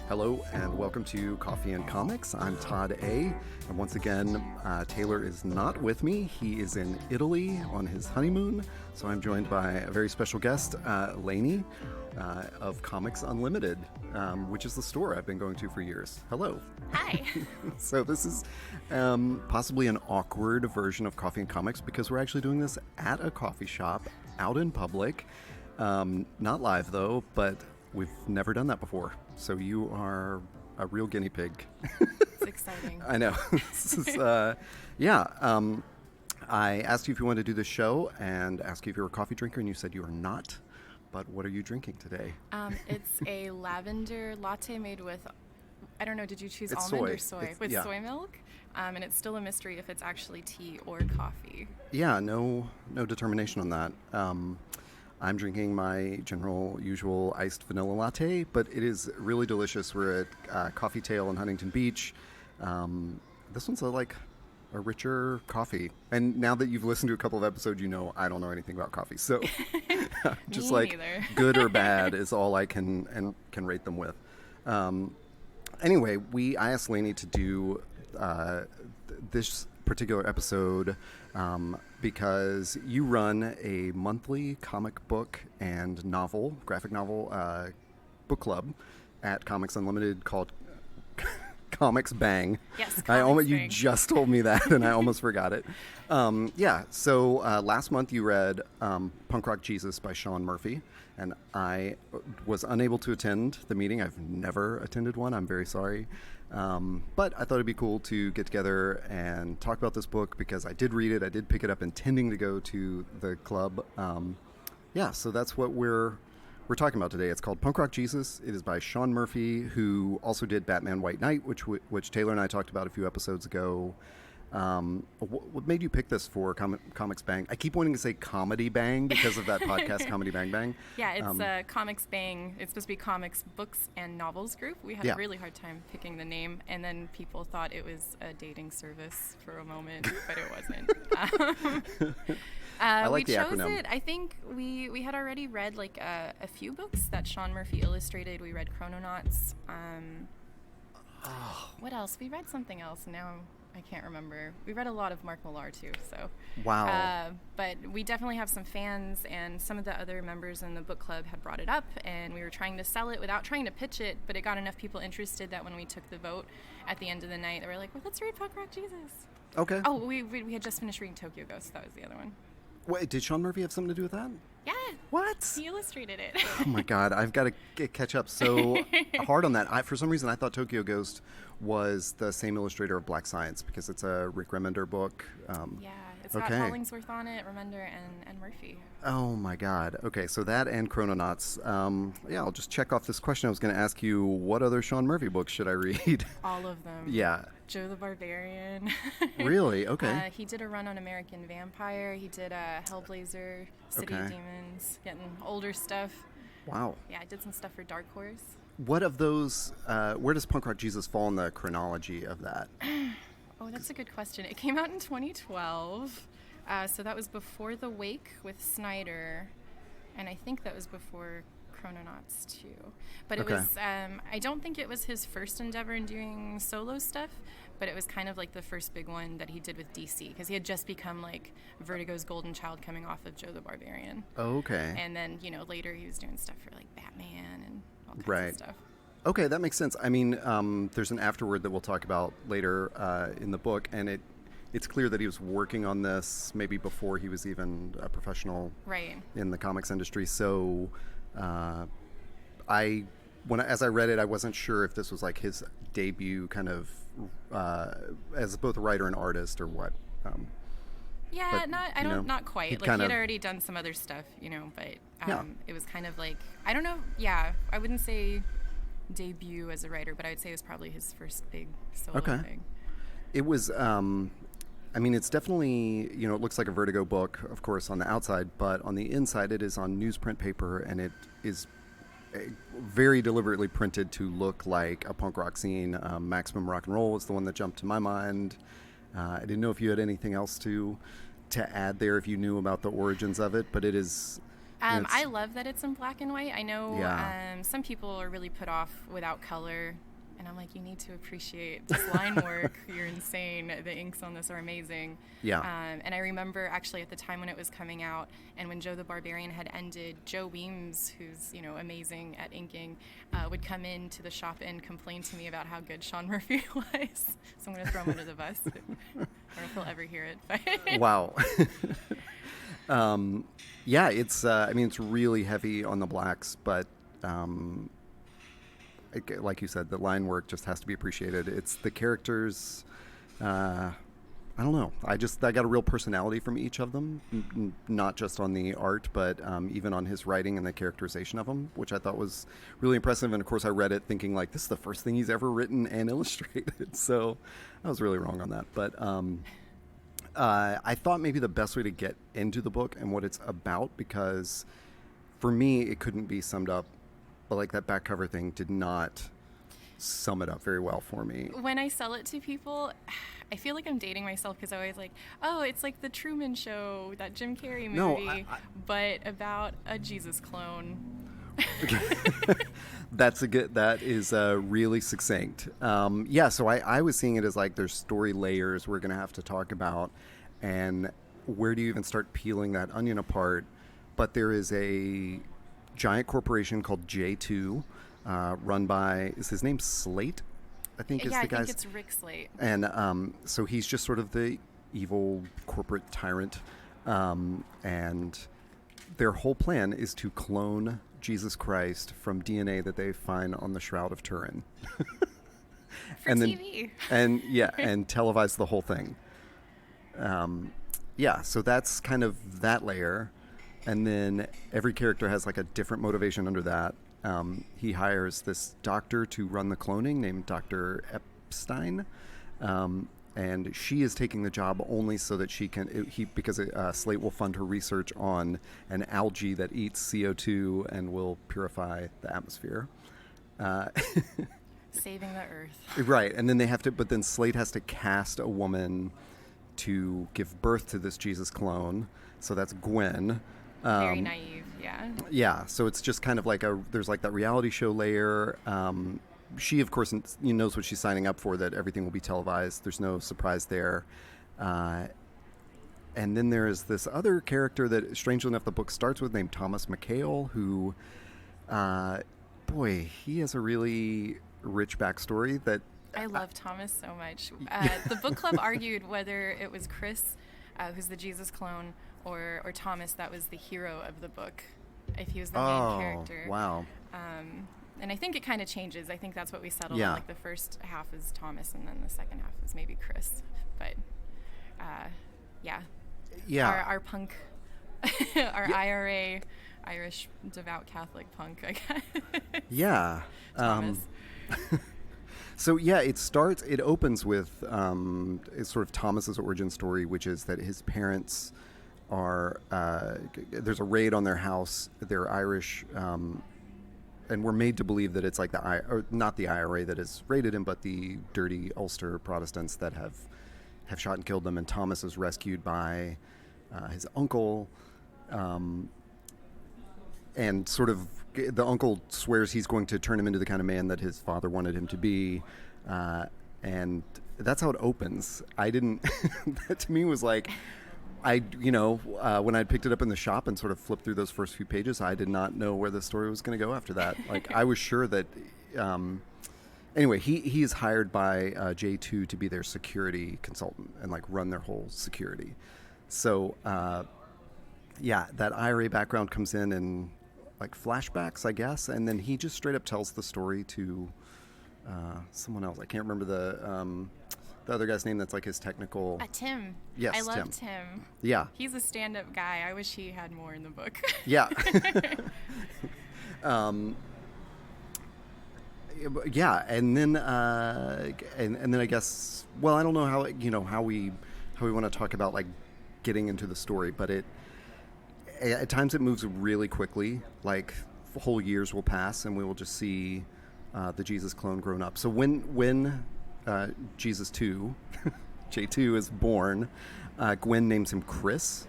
Hello and welcome to Coffee and Comics. I'm Todd A. And once again, Taylor is not with me. He is in Italy on his honeymoon. So I'm joined by a very special guest, Lainey of Comics Unlimited, which is the store I've been going to for years. Hello. Hi. So this is possibly an awkward version of Coffee and Comics because we're actually doing this at a coffee shop out in public. Not live though, but we've never done that before. So you are a real guinea pig. It's exciting. I know. This is, I asked you if you wanted to do the show and asked you if you were a coffee drinker, and you said you are not. But what are you drinking today? It's a lavender latte made with, I don't know, did you choose It's almond soy. or soy? With soy milk. And it's still a mystery if it's actually tea or coffee. Yeah, no determination on that. I'm drinking my usual iced vanilla latte, but it is really delicious. We're at Coffee Tale in Huntington Beach. This one's a richer coffee. And now that you've listened to a couple of episodes, you know I don't know anything about coffee. So just neither. Good or bad is all I can rate them with. Anyway, I asked Lainey to do this particular episode because you run a monthly comic book and graphic novel book club at Comics Unlimited called Comics Bang. Yes, You just told me that and I almost forgot it. So last month you read Punk Rock Jesus by Sean Murphy, and I was unable to attend the meeting. I've never attended one. I'm very sorry. But I thought it'd be cool to get together and talk about this book because I did read it. I did pick it up intending to go to the club. So that's what we're talking about today. It's called Punk Rock Jesus. It is by Sean Murphy, who also did Batman White Knight, which Taylor and I talked about a few episodes ago. What made you pick this for Comics Bang? I keep wanting to say Comedy Bang because of that podcast, Comedy Bang Bang. Yeah, it's Comics Bang. It's supposed to be Comics, Books, and Novels Group. We had a really hard time picking the name, and then people thought it was a dating service for a moment, but it wasn't. I like we the chose acronym. it. I think we had already read a few books that Sean Murphy illustrated. We read Chrononauts. What else? We read something else. Now I can't remember. We read a lot of Mark Millar too. So wow. But we definitely have some fans, and some of the other members in the book club had brought it up, and we were trying to sell it without trying to pitch it. But it got enough people interested that when we took the vote at the end of the night, they were like, "Well, let's read Punk Rock Jesus." Okay. Oh, we had just finished reading Tokyo Ghost. That was the other one. Wait, did Sean Murphy have something to do with that? Yeah. What? He illustrated it. Oh my God, I've got to catch up so hard on that. For some reason, I thought Tokyo Ghost was the same illustrator of Black Science because it's a Rick Remender book. Yeah, it's got Hollingsworth on it, Remender, and Murphy. Oh my God. Okay, so that and Chrononauts. I'll just check off this question. I was going to ask you, what other Sean Murphy books should I read? All of them. Yeah. Joe the Barbarian. Really? Okay. He did a run on American Vampire. He did Hellblazer, City of Demons, getting older stuff. Wow. Yeah, I did some stuff for Dark Horse. What of those, where does Punk Rock Jesus fall in the chronology of that? Oh, that's a good question. It came out in 2012. So that was before The Wake with Snyder. And I think that was before Chrononauts too. But it was, I don't think it was his first endeavor in doing solo stuff, but it was kind of like the first big one that he did with DC, because he had just become like Vertigo's golden child coming off of Joe the Barbarian. Okay. And then, later he was doing stuff for like Batman and all kinds of stuff. Okay, that makes sense. I mean, there's an afterword that we'll talk about later in the book, and it's clear that he was working on this maybe before he was even a professional in the comics industry. So as I read it, I wasn't sure if this was like his debut kind of as both a writer and artist or what. Not quite. Like he had already done some other stuff, but it was kind of like, I don't know. Yeah, I wouldn't say debut as a writer, but I would say it was probably his first big solo thing. It was, it's definitely, it looks like a Vertigo book, of course, on the outside, but on the inside it is on newsprint paper, and it is very deliberately printed to look like a punk rock scene. Maximum Rock and Roll was the one that jumped to my mind. I didn't know if you had anything else to add there, if you knew about the origins of it, but it is I love that it's in black and white. I know Yeah. some people are really put off without color. And I'm like, you need to appreciate this line work. You're insane. The inks on this are amazing. Yeah. And I remember actually at the time when it was coming out and when Joe the Barbarian had ended, Joe Weems, who's, amazing at inking, would come into the shop and complain to me about how good Sean Murphy was. So I'm going to throw him under the bus. I don't know if he'll ever hear it. But Wow. Yeah, it's really heavy on the blacks, but like you said, the line work just has to be appreciated. It's the characters. I don't know. I got a real personality from each of them, not just on the art, but even on his writing and the characterization of them, which I thought was really impressive. And of course, I read it thinking like, this is the first thing he's ever written and illustrated. So I was really wrong on that. But I thought maybe the best way to get into the book and what it's about, because for me, it couldn't be summed up. But like that back cover thing did not sum it up very well for me. When I sell it to people, I feel like I'm dating myself because I always like, oh, it's like the Truman Show, that Jim Carrey movie, but about a Jesus clone. That is really succinct. So I was seeing it as like there's story layers we're going to have to talk about, and where do you even start peeling that onion apart? But there is a giant corporation called J2, run by, is his name Slate? I think is the guy's. I think it's Rick Slate. And so he's just sort of the evil corporate tyrant, and their whole plan is to clone Jesus Christ from DNA that they find on the Shroud of Turin. For TV. And televise the whole thing. So that's kind of that layer. And then every character has like a different motivation under that. He hires this doctor to run the cloning named Dr. Epstein. And she is taking the job only so that she can, because Slate will fund her research on an algae that eats CO2 and will purify the atmosphere. Saving the earth. Right. And then then Slate has to cast a woman to give birth to this Jesus clone. So that's Gwen. Very naive, yeah. Yeah, so it's just kind of like there's like that reality show layer. She, of course, knows what she's signing up for, that everything will be televised. There's no surprise there. And then there is this other character that, strangely enough, the book starts with, named Thomas McHale, who, he has a really rich backstory that... I love Thomas so much. The book club argued whether it was Chris, who's the Jesus clone, or Thomas that was the hero of the book, if he was the main character. Wow. And I think it kind of changes. I think that's what we settled on. Like the first half is Thomas, and then the second half is maybe Chris. But our punk, our IRA, Irish devout Catholic punk, I guess. Yeah. Thomas. It opens with it's sort of Thomas's origin story, which is that his parents are there's a raid on their house. They're Irish, and we're made to believe that it's like not the IRA that has raided him, but the dirty Ulster Protestants that have shot and killed them. And Thomas is rescued by his uncle, and sort of the uncle swears he's going to turn him into the kind of man that his father wanted him to be, and that's how it opens. I didn't. That to me was like. When I picked it up in the shop and sort of flipped through those first few pages, I did not know where the story was going to go after that. Like, I was sure that, anyway, he is hired by J2 to be their security consultant and like run their whole security. So, that IRA background comes in like flashbacks, I guess. And then he just straight up tells the story to someone else. I can't remember the other guy's name that's like his technical... Tim. Yes, I love Tim. Yeah. He's a stand-up guy. I wish he had more in the book. Yeah. And then and then I guess, well, I don't know how we want to talk about like getting into the story, but at times it moves really quickly. Like whole years will pass and we will just see the Jesus clone grown up. So when Jesus 2, J2 is born, Gwen names him Chris,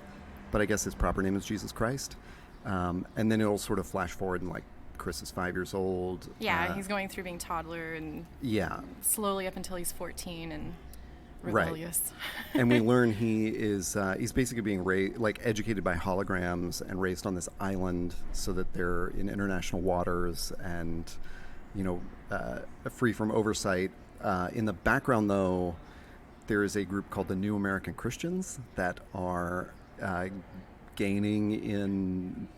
but I guess his proper name is Jesus Christ. And then it'll sort of flash forward and like Chris is 5 years old. Yeah, he's going through being toddler and slowly up until he's 14 and rebellious. Right. And we learn he's basically being educated by holograms and raised on this island so that they're in international waters and, free from oversight. In the background, though, there is a group called the New American Christians that are gaining in,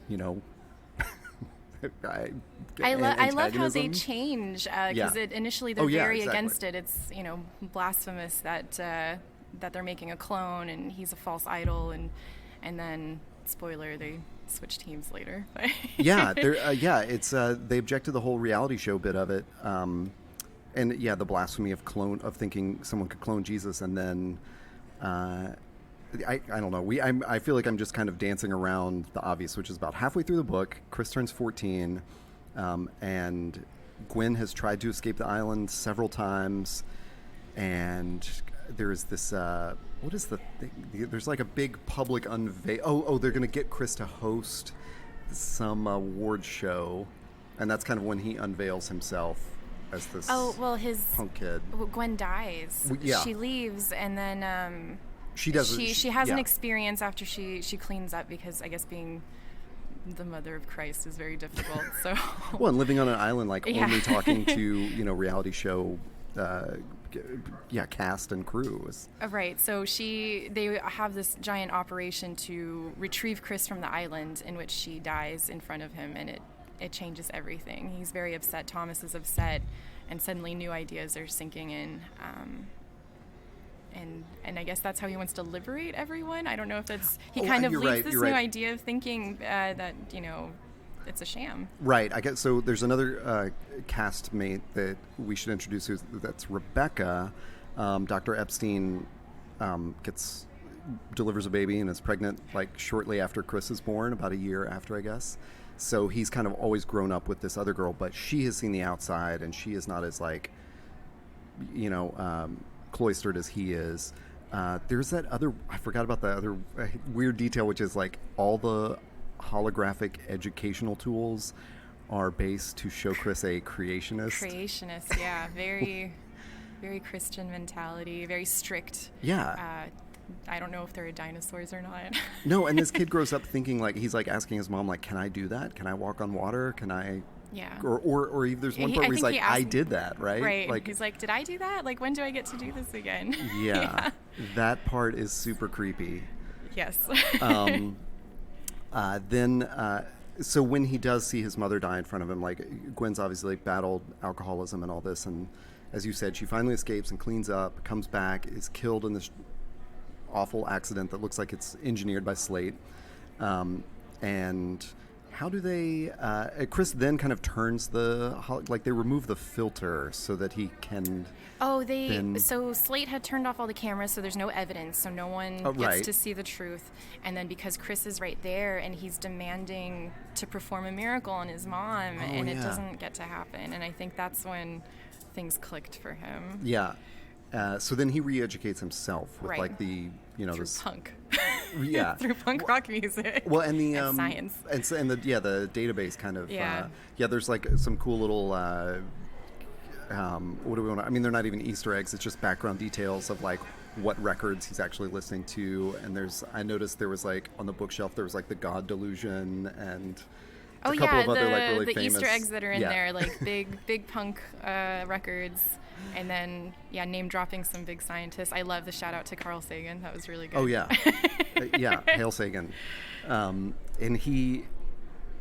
I love how they change because initially they're very against it. It's blasphemous that they're making a clone and he's a false idol, and then spoiler, they switch teams later. It's they object to the whole reality show bit of it, and the blasphemy of thinking someone could clone Jesus, and then. I don't know. I feel like I'm just kind of dancing around the obvious, which is about halfway through the book. Chris turns 14, and Gwen has tried to escape the island several times. And there's this. What is the thing? There's like a big public unveil. Oh, they're going to get Chris to host some award show, and that's kind of when he unveils himself as this. His punk kid. Gwen dies. She leaves, and then. She does. She has an experience after she cleans up because I guess being the mother of Christ is very difficult. So and living on an island, only talking to reality show, cast and crew. Right. So they have this giant operation to retrieve Chris from the island, in which she dies in front of him, and it changes everything. He's very upset. Thomas is upset, and suddenly new ideas are sinking in. And I guess that's how he wants to liberate everyone. I don't know if that's... He kind of leads this new idea of thinking that, it's a sham. Right. I guess so. There's another castmate that we should introduce. That's Rebecca. Dr. Epstein delivers a baby and is pregnant shortly after Chris is born, about a year after, I guess. So he's kind of always grown up with this other girl, but she has seen the outside, and she is not as cloistered as he is. There's that other, I forgot about the other weird detail, which is all the holographic educational tools are based to show Chris a creationist. Yeah. Very, very Christian mentality, very strict. Yeah. I don't know if there are dinosaurs or not. No, and this kid grows up thinking he's asking his mom, can I do that? Can I walk on water? Can I... Yeah. Or there's one part where he's I did that, right? Right. He's did I do that? When do I get to do this again? Yeah. That part is super creepy. Yes. So when he does see his mother die in front of him, Gwen's obviously battled alcoholism and all this, and as you said, she finally escapes and cleans up, comes back, is killed in this awful accident that looks like it's engineered by Slate, and... How do they... Chris then kind of turns they remove the filter so that he can... So Slate had turned off all the cameras, so there's no evidence, so no one gets to see the truth. And then because Chris is right there and he's demanding to perform a miracle on his mom, it doesn't get to happen. And I think that's when things clicked for him. Yeah. So then he re-educates himself with through this punk. Yeah. Through punk rock music. Well, and the science. And the database kind of there's some cool little what do we want to... I mean, they're not even Easter eggs, it's just background details of what records he's actually listening to, and I noticed there was on the bookshelf there was the God Delusion and a couple of other really the famous Easter eggs that are in there, big punk records. And then, name dropping some big scientists. I love the shout out to Carl Sagan. That was really good. Oh, yeah. Hail Sagan. And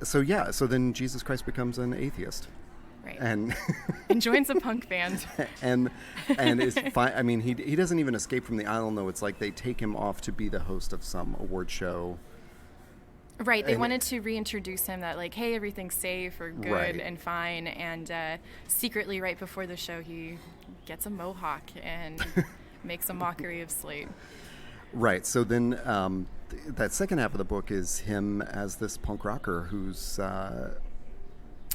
so then Jesus Christ becomes an atheist. Right. And joins a punk band. and is fine. I mean, he doesn't even escape from the island, though. It's they take him off to be the host of some award show. Right, they wanted to reintroduce him that hey, everything's safe or good and fine, and secretly right before the show he gets a mohawk and makes a mockery of Slate. Right, so then that second half of the book is him as this punk rocker who's... a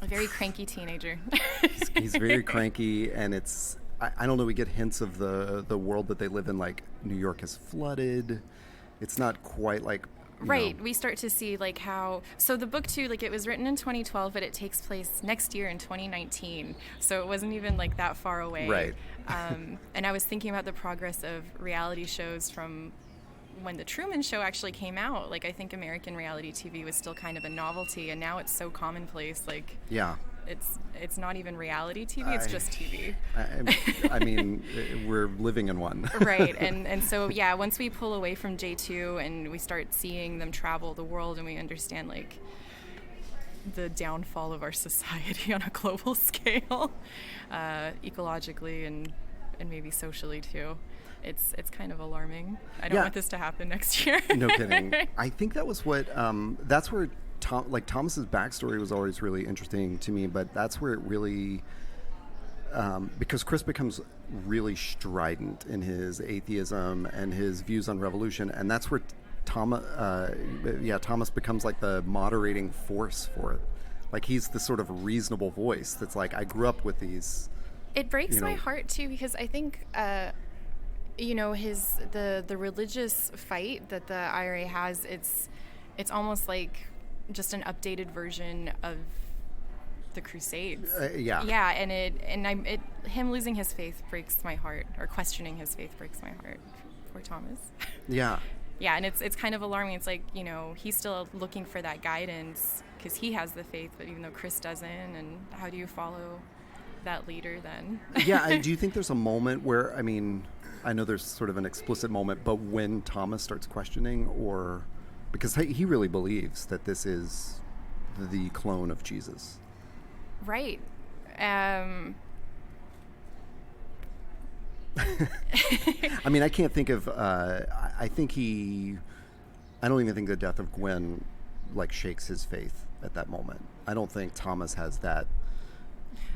very cranky teenager. he's very cranky, and it's... I don't know, we get hints of the world that they live in, New York is flooded. It's not quite Right. We start to see like how, so the book too, like it was written in 2012, but it takes place next year in 2019. So it wasn't even like that far away. Right. And I was thinking about the progress of reality shows from when the Truman Show actually came out. Like I think American reality TV was still kind of a novelty, and now it's so commonplace. Like it's not even reality TV, it's just TV. I mean, we're living in one. Right. And so, yeah, once we pull away from J2 and we start seeing them travel the world and we understand, like, the downfall of our society on a global scale, ecologically and maybe socially, too, it's kind of alarming. I don't want this to happen next year. No kidding. I think that was what, that's where Thomas's backstory was always really interesting to me, but that's where it really, because Chris becomes really strident in his atheism and his views on revolution, and that's where Thomas becomes like the moderating force for it. Like he's the sort of reasonable voice that's like, I grew up with these. It breaks my heart too, because I think, the religious fight that the IRA has, it's almost like just an updated version of the Crusades. Yeah, and him losing his faith breaks my heart, or questioning his faith breaks my heart. Poor Thomas. Yeah. Yeah, and it's kind of alarming. It's like, he's still looking for that guidance because he has the faith, but even though Chris doesn't, and how do you follow that leader then? Yeah, do you think there's a moment where, I mean, I know there's sort of an explicit moment, but when Thomas starts questioning, or because he really believes that this is the clone of Jesus. Right. I mean, I can't think of, I don't even think the death of Gwen, like, shakes his faith at that moment. I don't think Thomas has that.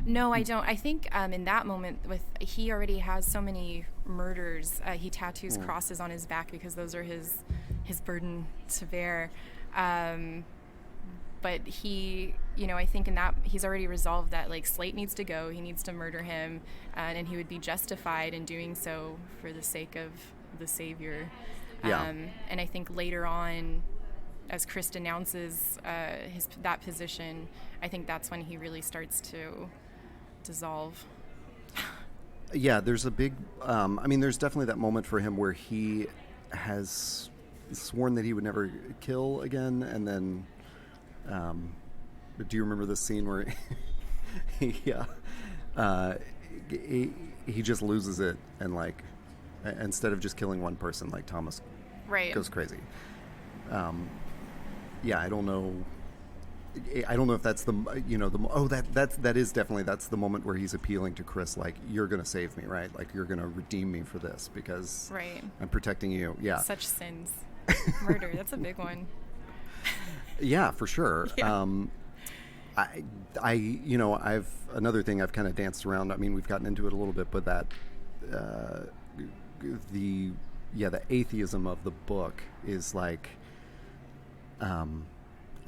No, I don't. I think in that moment, he already has so many murders. He tattoos crosses on his back because those are his burden to bear. But he, I think in that he's already resolved that like Slate needs to go. He needs to murder him, and he would be justified in doing so for the sake of the Savior. Yeah. And I think later on, as Chris denounces that position, I think that's when he really starts to dissolve. Yeah, there's a big, there's definitely that moment for him where he has sworn that he would never kill again, and then, do you remember the scene where he just loses it, and like, instead of just killing one person, like Thomas goes crazy. I don't know if that's that is definitely, that's the moment where he's appealing to Chris, like, you're going to save me, right? Like, you're going to redeem me for this because I'm protecting you. Yeah. Such sins. Murder, that's a big one. Yeah, for sure. Yeah. I've another thing I've kind of danced around. I mean, we've gotten into it a little bit, but that the atheism of the book is like on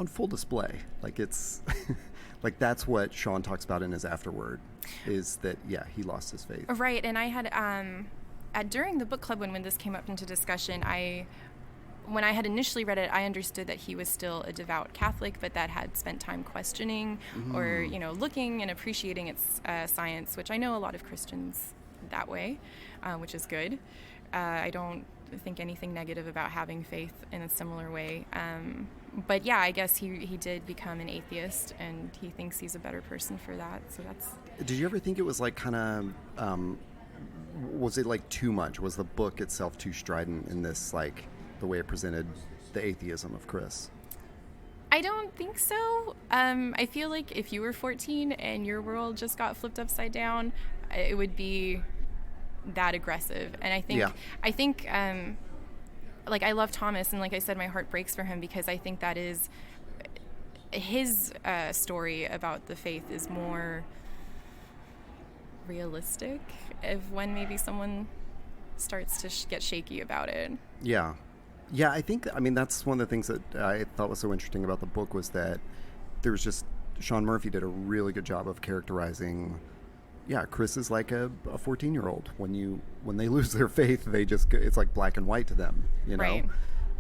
full display. Like, it's like, that's what Sean talks about in his afterword, is that he lost his faith. Right. And I had during the book club, when this came up into discussion, when I had initially read it, I understood that he was still a devout Catholic, but that had spent time questioning or, looking and appreciating its science, which I know a lot of Christians that way, which is good. I don't think anything negative about having faith in a similar way. But yeah, I guess he did become an atheist, and he thinks he's a better person for that. So that's. Did you ever think it was like kind of, was it like too much? Was the book itself too strident in this, like, the way it presented the atheism of Chris? I don't think so. I feel like if you were 14 and your world just got flipped upside down, it would be that aggressive. And I think like, I love Thomas, and like I said, my heart breaks for him, because I think that is his story about the faith is more realistic of when maybe someone starts to get shaky about it. Yeah, I think, that's one of the things that I thought was so interesting about the book, was that there was just, Sean Murphy did a really good job of characterizing, Chris is like a 14-year-old. When they lose their faith, it's like black and white to them, Right.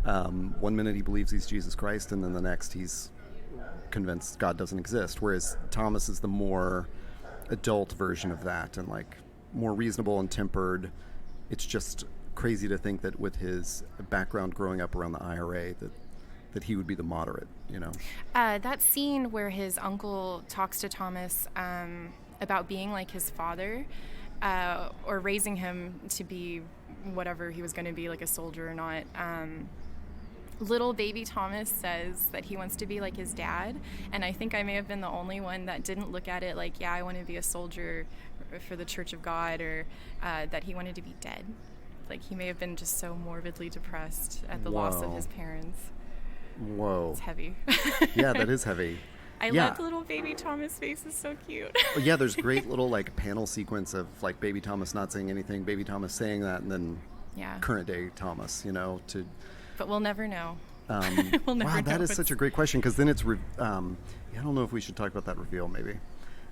One minute he believes he's Jesus Christ, and then the next he's convinced God doesn't exist. Whereas Thomas is the more adult version of that, and like more reasonable and tempered. It's just crazy to think that with his background growing up around the IRA, that he would be the moderate, you know? That scene where his uncle talks to Thomas about being like his father, or raising him to be whatever he was going to be, like a soldier or not. Little baby Thomas says that he wants to be like his dad, and I think I may have been the only one that didn't look at it like, yeah, I want to be a soldier for the Church of God, or that he wanted to be dead. Like, he may have been just so morbidly depressed at the loss of his parents. Whoa. It's heavy. Yeah, that is heavy. I love the little baby Thomas face. Is so cute. Yeah, there's great little like panel sequence of like baby Thomas not saying anything, baby Thomas saying that, and then current day Thomas, you know, to... But we'll never know. We'll never know. That is such a great question, because then it's... I don't know if we should talk about that reveal, maybe.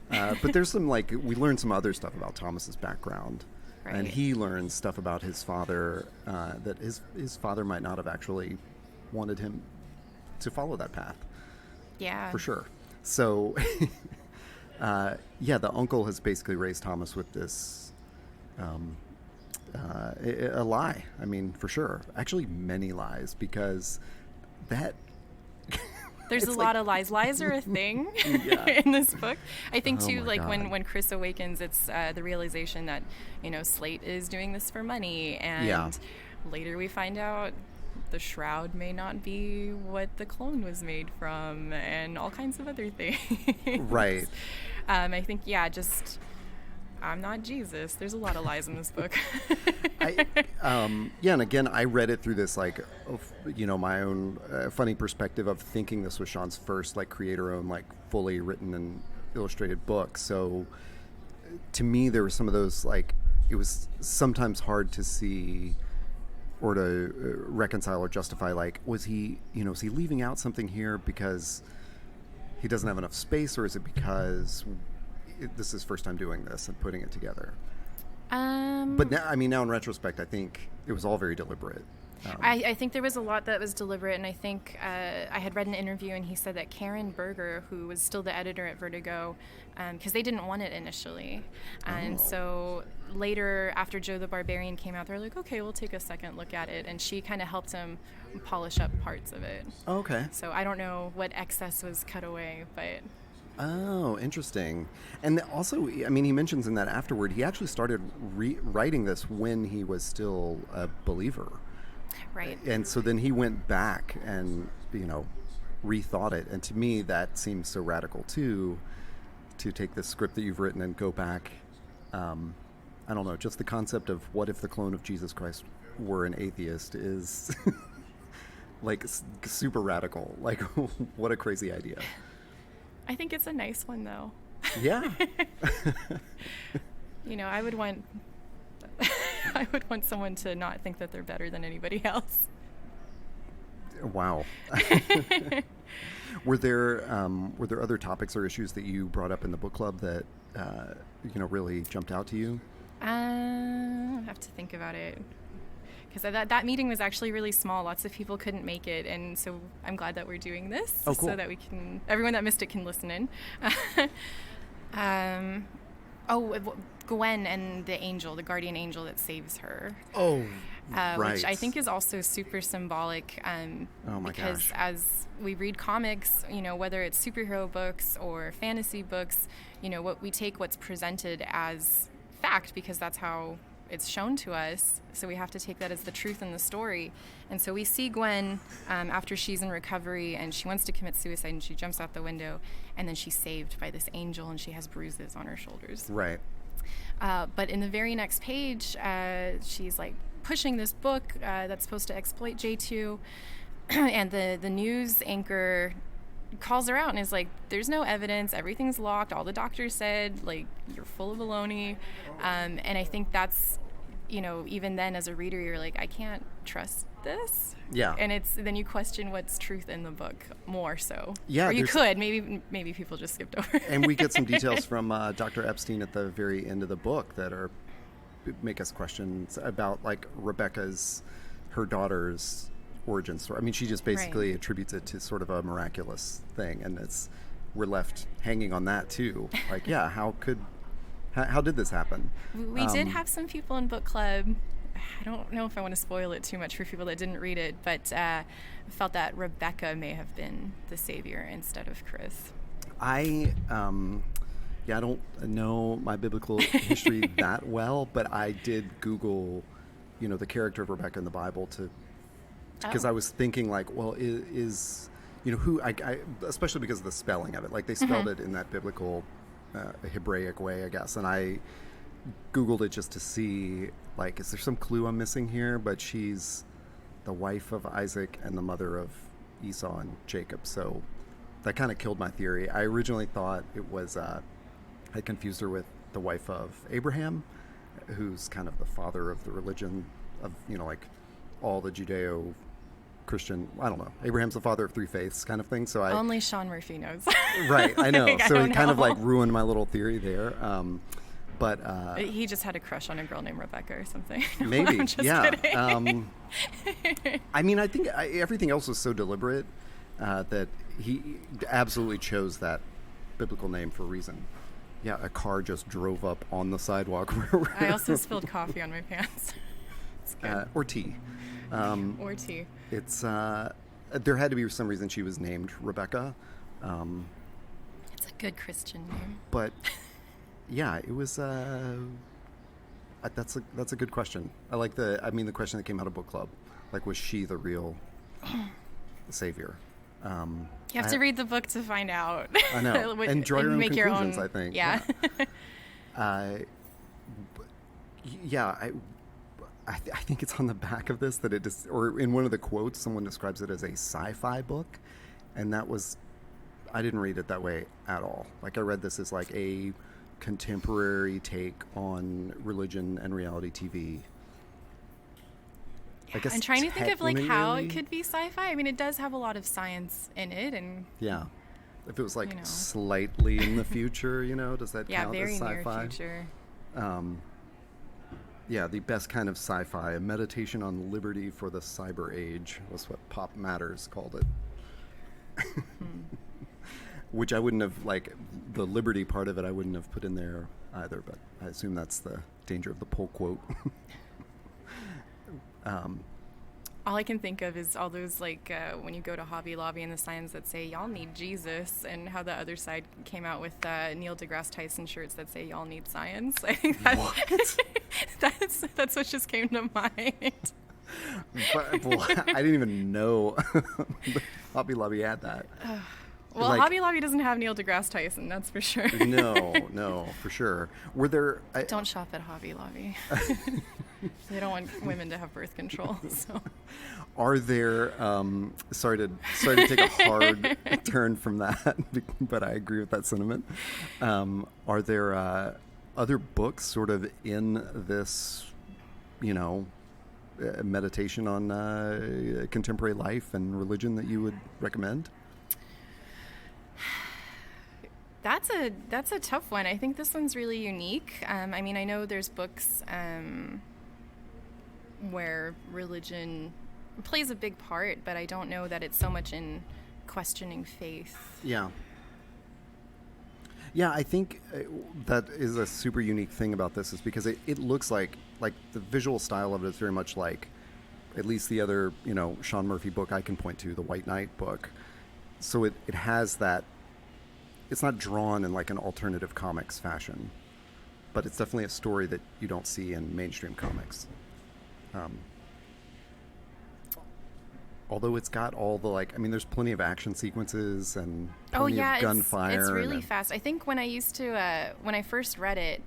But there's some, like, we learned some other stuff about Thomas's background. Right. And he learns stuff about his father, that his father might not have actually wanted him to follow that path. Yeah. For sure. So, the uncle has basically raised Thomas with this... a lie. I mean, for sure. Actually, many lies, because that... There's a lot of lies. Lies are a thing in this book. I think, too, like, when Chris awakens, it's the realization that, you know, Slate is doing this for money. And later we find out the shroud may not be what the clone was made from, and all kinds of other things. Right. I think, just... I'm not Jesus. There's a lot of lies in this book. And again, I read it through this, like, my own funny perspective of thinking this was Sean's first, like, creator-owned, like, fully written and illustrated book. So, to me, there were some of those, like, it was sometimes hard to see or to reconcile or justify, like, is he leaving out something here because he doesn't have enough space, or is it because... this is his first time doing this and putting it together. But now in retrospect, I think it was all very deliberate. I think there was a lot that was deliberate, and I think I had read an interview, and he said that Karen Berger, who was still the editor at Vertigo, because they didn't want it initially, and so later, after Joe the Barbarian came out, they're like, okay, we'll take a second look at it, and she kind of helped him polish up parts of it. Okay. So I don't know what excess was cut away, but... Oh, interesting. And also, I mean, he mentions in that afterward, he actually started writing this when he was still a believer. Right. And so then he went back and, rethought it. And to me, that seems so radical, too, to take this script that you've written and go back. I don't know, just the concept of what if the clone of Jesus Christ were an atheist is, like, super radical. Like, what a crazy idea. I think it's a nice one, though. Yeah. I would want someone to not think that they're better than anybody else. Wow. Were there other topics or issues that you brought up in the book club that really jumped out to you? I have to think about it. Because that meeting was actually really small. Lots of people couldn't make it, and so I'm glad that we're doing this, cool. So that everyone that missed it can listen in. Gwen and the angel, the guardian angel that saves her. Oh, right. Which I think is also super symbolic. Because as we read comics, whether it's superhero books or fantasy books, we take what's presented as fact, because that's how it's shown to us, so we have to take that as the truth in the story. And so we see Gwen after she's in recovery, and she wants to commit suicide, and she jumps out the window, and then she's saved by this angel, and she has bruises on her shoulders. Right. But in the very next page, she's like pushing this book that's supposed to exploit J2, and the news anchor calls her out and is like, there's no evidence, everything's locked, all the doctors said, like, you're full of baloney. And I think that's, even then as a reader, you're like, I can't trust this. Yeah. And then you question what's truth in the book more so. Yeah. Or you could. Maybe people just skipped over it. And we get some details from Dr. Epstein at the very end of the book that make us question about, like, her daughter's origin story. I mean, she just basically attributes it to sort of a miraculous thing, and we're left hanging on that too. Like, yeah, how did this happen? We did have some people in book club. I don't know if I want to spoil it too much for people that didn't read it, but felt that Rebecca may have been the savior instead of Chris. I don't know my biblical history that well, but I did Google, the character of Rebecca in the Bible because I was thinking like, well, is who I especially because of the spelling of it, like they spelled it in that biblical Hebraic way, I guess, and I Googled it just to see, like, is there some clue I'm missing here? But she's the wife of Isaac and the mother of Esau and Jacob, so that kind of killed my theory. I originally thought it was I confused her with the wife of Abraham, who's kind of the father of the religion of, like all the Judeo-Christian, I don't know, Abraham's the father of three faiths kind of thing. So only Sean Murphy knows. Right, I know. Like, so it kind of like ruined my little theory there. But he just had a crush on a girl named Rebecca or something. Maybe, I'm just yeah. kidding. I mean, I think everything else was so deliberate that he absolutely chose that biblical name for a reason. Yeah, a car just drove up on the sidewalk. I also spilled coffee on my pants. It's good. Or tea. Or tea. It's there had to be some reason she was named Rebecca. It's a good Christian name. But yeah, it was. That's a good question. I like the question that came out of book club. Like, was she the real savior? You have to read the book to find out. I know, and draw your own conclusions. I think. Yeah. I think it's on the back of this that or in one of the quotes, someone describes it as a sci-fi book, and I didn't read it that way at all. Like, I read this as like a contemporary take on religion and reality TV. I guess I'm trying to think of like how it could be sci-fi. I mean, it does have a lot of science in it, and yeah, if it was like slightly in the future, does that count very as sci-fi? Near future. Yeah, the best kind of sci-fi, a meditation on liberty for the cyber age, was what Pop Matters called it. Which I wouldn't have, like, the liberty part of it, I wouldn't have put in there either, but I assume that's the danger of the pull quote. All I can think of is all those, like, when you go to Hobby Lobby and the signs that say, y'all need Jesus, and how the other side came out with Neil deGrasse Tyson shirts that say, y'all need science. I think that's what just came to mind. Well, I didn't even know Hobby Lobby had that. Well, like, Hobby Lobby doesn't have Neil deGrasse Tyson, that's for sure. No, for sure. Were there... Don't shop at Hobby Lobby. They don't want women to have birth control. So, are there? Sorry to take a hard turn from that, but I agree with that sentiment. Are there other books sort of in this, meditation on contemporary life and religion that you would recommend? That's a tough one. I think this one's really unique. I mean, I know there's books where religion plays a big part, but I don't know that it's so much in questioning faith. Yeah, I think that is a super unique thing about this, is because it looks like the visual style of it is very much like at least the other, Sean Murphy book I can point to, the White Knight book. So it has that. It's not drawn in like an alternative comics fashion, but it's definitely a story that you don't see in mainstream comics. Although it's got all the there's plenty of action sequences and plenty of gunfire. It's really fast. I think when I first read it,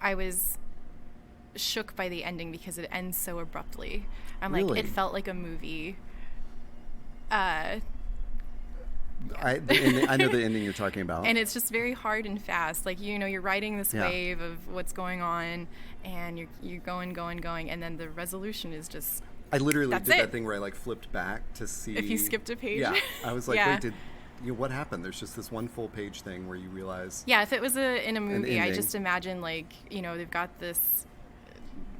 I was shook by the ending because it ends so abruptly. It felt like a movie. I know the ending you're talking about. And it's just very hard and fast. Like, you're riding this wave of what's going on, and you're going, and then the resolution is just... I literally did that thing where I flipped back to see... If you skipped a page. Yeah. I was like, wait, what happened? There's just this one full page thing where you realize... Yeah, if it was in a movie, I just imagine, they've got this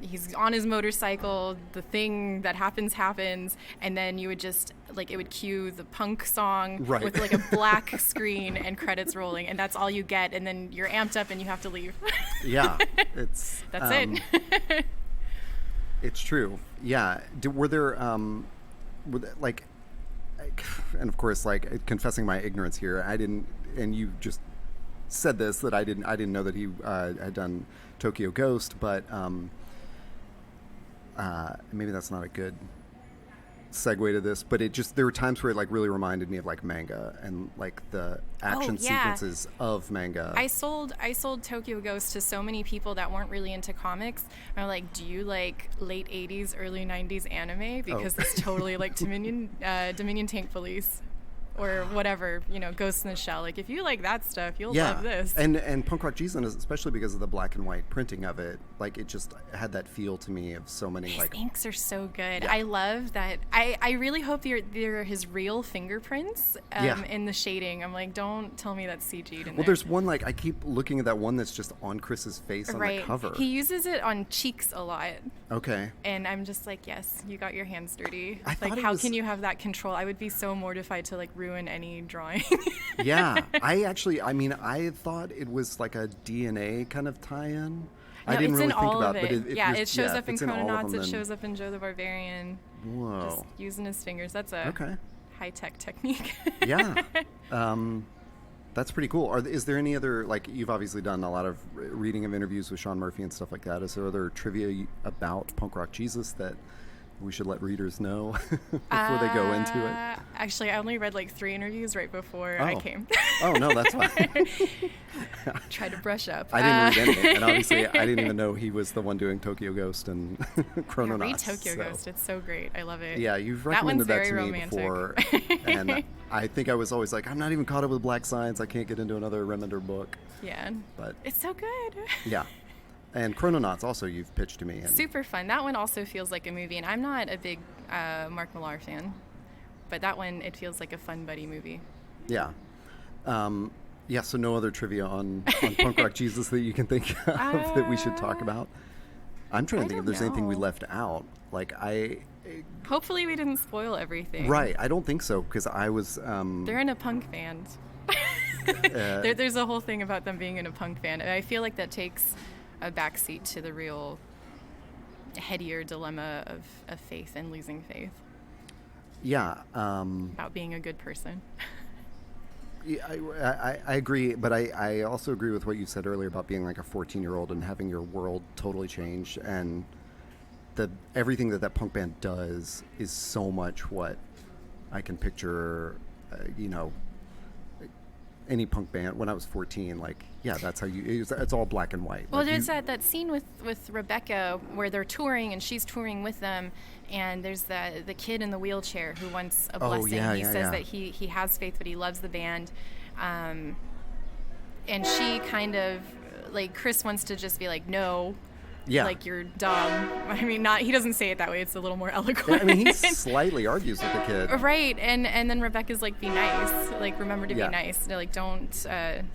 he's on his motorcycle, the thing that happens, and then you would just, like, it would cue the punk song with, like, a black screen and credits rolling, and that's all you get, and then you're amped up and you have to leave. Yeah, it's... That's it. It's true. Yeah. Were there, like, and of course, like, confessing my ignorance here, I didn't, and you just said this, that I didn't know that he had done Tokyo Ghost, but maybe that's not a good segue to this, but there were times where it, like, really reminded me of, like, manga and, like, the action sequences of manga. I sold Tokyo Ghost to so many people that weren't really into comics. I'm like, do you like late 80s, early 90s anime? Because it's totally like Dominion Tank Police. Or whatever, Ghost in the Shell. Like, if you like that stuff, you'll love this. And Punk Rock Jesus, especially because of the black and white printing of it, like, it just had that feel to me of so many, his like... inks are so good. Yeah. I love that. I really hope they're his real fingerprints in the shading. I'm like, don't tell me that's CG'd in there. Well, there's one, like, I keep looking at that one that's just on Chris's face on the cover. He uses it on cheeks a lot. Okay. And I'm just like, yes, you got your hands dirty. Like, how can you have that control? I would be so mortified to, like, ruin any drawing. Yeah. I thought it was like a DNA kind of tie-in. I didn't really think about it. But it shows up in Chrononauts. It shows up in Joe the Barbarian. Whoa. Just using his fingers. That's a high-tech technique. Yeah. That's pretty cool. Is there any other, like, you've obviously done a lot of reading of interviews with Sean Murphy and stuff like that. Is there other trivia about Punk Rock Jesus that we should let readers know before they go into it? Actually, I only read like 3 interviews right before I came. Oh, no, that's fine. Try to brush up. I didn't read anything, and obviously I didn't even know he was the one doing Tokyo Ghost and Chrononauts. Read Tokyo Ghost. It's so great. I love it. Yeah, you've recommended that to me romantic. Before, and I think I was always like, I'm not even caught up with Black Science. I can't get into another Remender book. Yeah. But it's so good. Yeah. And Chrononauts also you've pitched to me. Super fun. That one also feels like a movie, and I'm not a big Mark Millar fan, but that one, it feels like a fun buddy movie. Yeah. So no other trivia on Punk Rock Jesus that you can think of that we should talk about? I'm trying to think if there's anything we left out. Like, hopefully we didn't spoil everything. Right. I don't think so, because I was... They're in a punk band. There's a whole thing about them being in a punk band. I feel like that takes a backseat to the real headier dilemma of faith and losing faith. Yeah. About being a good person. Yeah, I agree, but I also agree with what you said earlier about being like a 14-year-old and having your world totally change, and everything that punk band does is so much what I can picture, any punk band when I was 14, like, yeah, that's how it's all black and white. Well, like there's that scene with Rebecca where they're touring and she's touring with them, and there's the kid in the wheelchair who wants a blessing. He says that he has faith, but he loves the band. And she kind of, like, Chris wants to just be like, no. Yeah. Like, you're dumb. I mean, he doesn't say it that way. It's a little more eloquent. I mean, he slightly argues with the kid. Right. And then Rebecca's like, be nice. Like, remember to be nice. They're like, don't,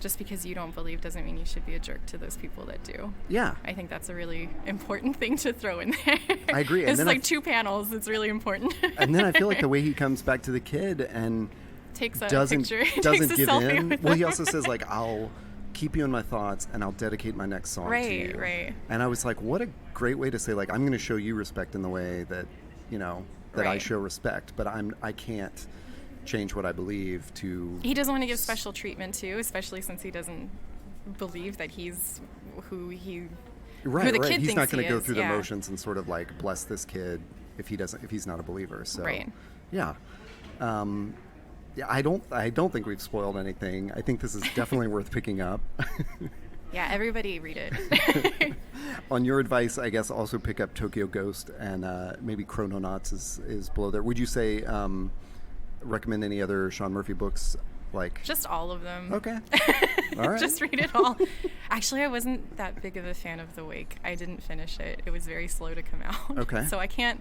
just because you don't believe doesn't mean you should be a jerk to those people that do. Yeah. I think that's a really important thing to throw in there. I agree. It's like 2 panels. It's really important. And then I feel like the way he comes back to the kid and takes a doesn't picture. Doesn't give selfie in. Well, he also says, like, I'll keep you in my thoughts and I'll dedicate my next song to you. Right. And I was like, what a great way to say, like, I'm going to show you respect in the way that, that I show respect, but I can't change what I believe to... He doesn't want to give special treatment too, especially since he doesn't believe that he's who the kid thinks he's not going to go through the yeah. motions and sort of like bless this kid if he's not a believer. So right. Yeah. Yeah, I don't think we've spoiled anything. I think this is definitely worth picking up. Yeah, everybody read it. On your advice, I guess also pick up Tokyo Ghost, and maybe Chrononauts is below there. Would you say recommend any other Sean Murphy books? Like just all of them. Okay. All right. Just read it all. Actually, I wasn't that big of a fan of The Wake. I didn't finish it. It was very slow to come out. Okay. So I can't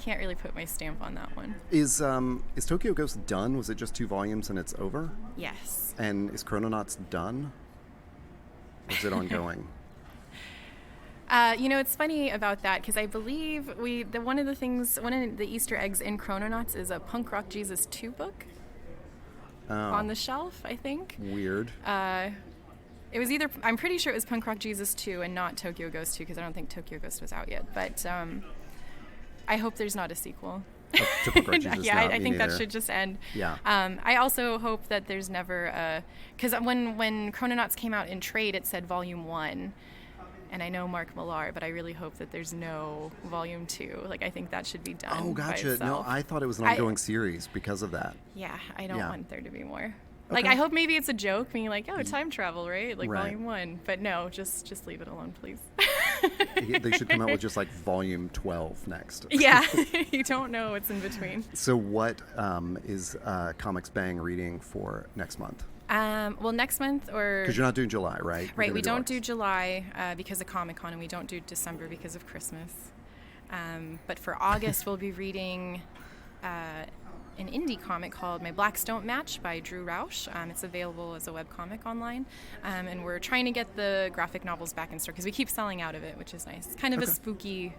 really put my stamp on that one. Is Tokyo Ghost done? Was it just 2 volumes and it's over? Yes. And is Chrononauts done? Or is it ongoing? It's funny about that because I believe one of the Easter eggs in Chrononauts is a Punk Rock Jesus 2 book on the shelf, I think. Weird. It was I'm pretty sure it was Punk Rock Jesus 2 and not Tokyo Ghost 2 because I don't think Tokyo Ghost was out yet. But I hope there's not a sequel. To Punk Rock Jesus, yeah, I think that should just end. Yeah. I also hope that there's never because when Chrononauts came out in trade, it said Volume 1. And I know Mark Millar, but I really hope that there's no Volume 2. Like, I think that should be done. Oh, gotcha. By itself. No, I thought it was an ongoing series because of that. Yeah, I don't want there to be more. Okay. Like, I hope maybe it's a joke, being like, oh, time travel, right? Like, Volume 1. But no, just leave it alone, please. They should come out with just like Volume 12 next. Yeah, you don't know what's in between. So what is Comics Bang reading for next month? Well, next month because you're not doing July, right? Right, we don't do July because of Comic-Con, and we don't do December because of Christmas. But for August, we'll be reading an indie comic called My Blacks Don't Match by Drew Rausch. It's available as a webcomic online, and we're trying to get the graphic novels back in store because we keep selling out of it, which is nice. It's kind of a spooky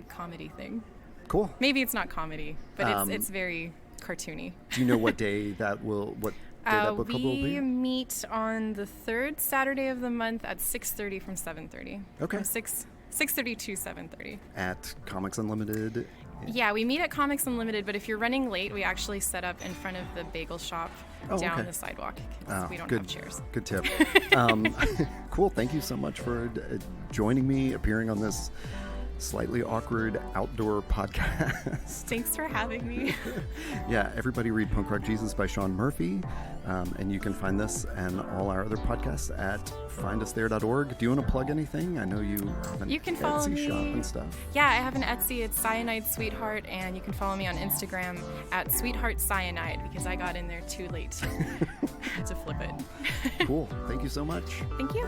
comedy thing. Cool. Maybe it's not comedy, but it's very cartoony. Do you know what day that book club will be? We meet on the third Saturday of the month at 6:30 from 7:30. Okay. From 6:30 to 7:30. At Comics Unlimited? Yeah, we meet at Comics Unlimited, but if you're running late, we actually set up in front of the bagel shop down the sidewalk. We don't have chairs. Good tip. Cool. Thank you so much for joining me, appearing on this slightly awkward outdoor podcast. Thanks for having me. Yeah, everybody read Punk Rock Jesus by Sean Murphy. And you can find this and all our other podcasts at findusthere.org. Do you want to plug anything? I know you have an can follow Etsy me. shop and stuff. Yeah, I have an Etsy. It's Cyanide Sweetheart, and you can follow me on Instagram at Sweetheart Cyanide because I got in there too late to flip it. Cool. Thank you so much. Thank you.